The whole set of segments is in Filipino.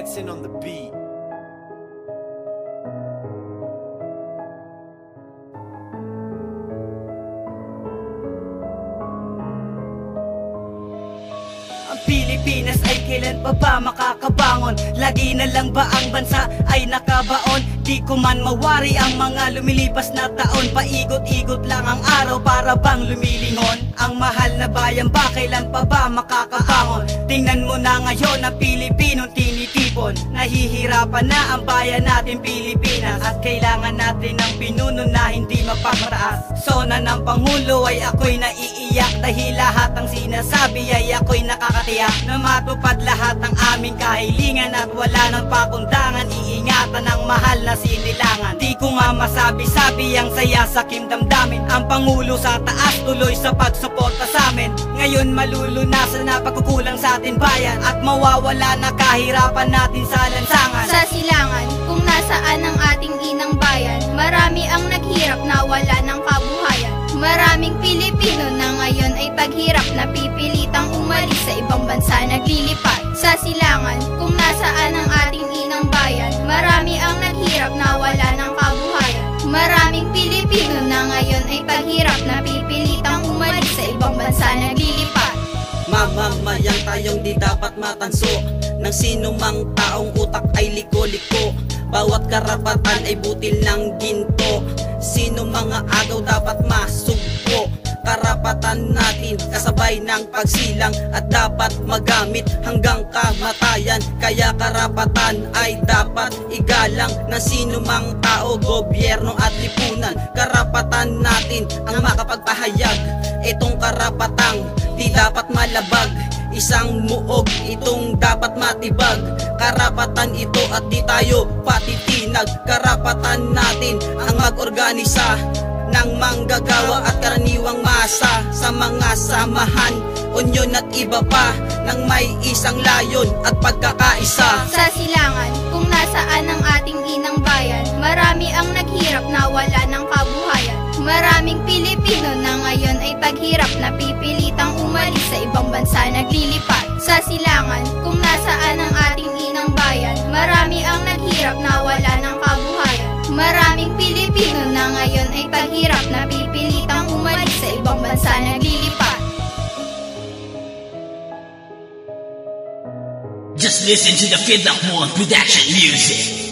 Dancing on the beat. Ang Pilipinas ay kailan pa ba makakabangon? Lagi na lang ba ang bansa ay nakabaon? Di ko man mawari ang mga lumilipas na taon. Paikot-ikot lang ang araw para bang lumilingon. Ang mahal na bayan ba kailan pa ba makakabangon? Tingnan mo na ngayon ang Pilipinong tinitipon. Nahihirapan na ang bayan natin Pilipinas, at kailangan natin ng pinuno na hindi mapamataas. Sona ng Pangulo ay ako'y naiiyak, dahil lahat ng sinasabi ay ako'y nakakatiyak na matupad lahat ng aming kahilingan, at wala ng pakundangan. Iingatan ang mahal na sinilangan. Di ko nga masabi-sabi ang saya sa kimdamdamin. Ang Pangulo sa taas tuloy sa pagsuporta sa amin. Ngayon malulunasan na pagkukulang sa atin bayan, at mawawala na kahirapan natin sa lansangan. Sa silangan, kung nasaan ang ating inang bayan, marami ang naghirap na wala ng kabuhayan. Maraming Pilipino na ngayon ay taghirap na pipilitang umalis sa ibang bansa naglilipat. Sa silangan, kung nasaan ang ating inang bayan, marami ang naghirap na wala ng kabuhayan. Maraming Pilipino na ngayon ay taghirap na pipilitang umalis sa ibang bansa naglilipat. Mamamayang tayong di dapat matanso ng sino mang taong utak ay liko-liko. Bawat karapatan ay butil ng ginto. Sino mga agaw dapat masugpo. Karapatan natin kasabay ng pagsilang, at dapat magamit hanggang kamatayan. Kaya karapatan ay dapat igalang ng sino mang tao, gobyerno at lipunan. Karapatan natin ang makapagpahayag. Itong karapatang di dapat malabag. Isang muog itong dapat matibag. Karapatan ito at di tayo patitinag. Karapatan natin ang mag-organisa ng manggagawa at karaniwang masa sa mga samahan, unyon at iba pa ng may isang layon at pagkakaisa. Sa silangan, kung nasaan ang ating inang bayan, marami ang naghirap na wala ng kabuhayan. Maraming Pilipino na ngayon ay taghirap na pipilitang umalis sa ibang bansa naglilipat. Sa silangan, kung nasaan ang ating inang bayan, marami ang naghirap na wala ng kabuhayan. Maraming Pilipino na ngayon ay taghirap na pipilitang umalis sa ibang bansa naglilipat. Just listen to the Feedback One production music.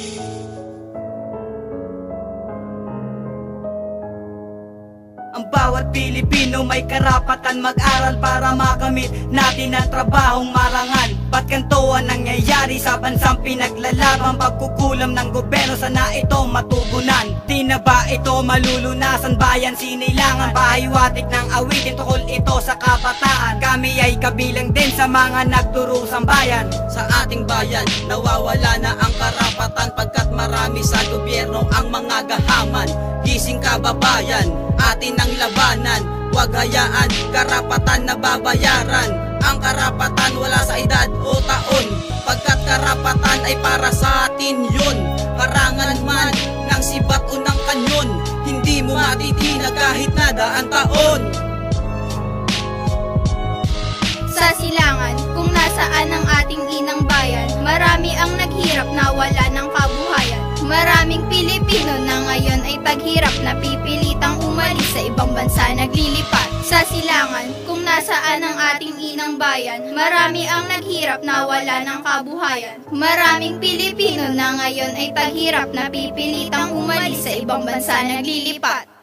Ang bawat Pilipino may karapatan mag-aral para makamit natin ang trabahong marangal. Ba't ganito ang nangyayari sa bansang pinaglalaban? Pagkukulam ng gobyerno, sana ito matugunan. Di na ba ito malulunasan? Bayan sinilangan, pahiwatig ng awitin, tukol ito sa kabataan. Kami ay kabilang din sa mga nagdurusang bayan. Sa ating bayan, nawawala na ang karapatan, pagkat marami sa gobyerno ang mga gahaman. Gising kababayan, atin ang labanan. Huwag hayaan karapatan na babayaran. Ang karapatan wala sa edad o taon, pagkat karapatan ay para sa atin yun. Harangan man ng sibat o ng kanyon, hindi mo matitinag kahit nadaan taon. Sa silangan, kung nasaan ang ating inang bayan, marami ang naghirap na wala ng kabuhayan. Maraming Pilipino na ngayon ay taghirap na pipilitang umalis sa ibang bansa naglilipat. Sa silangan, kung nasaan ang ating inang bayan, marami ang naghirap na wala ng kabuhayan. Maraming Pilipino na ngayon ay taghirap na pipilitang umalis sa ibang bansa naglilipat.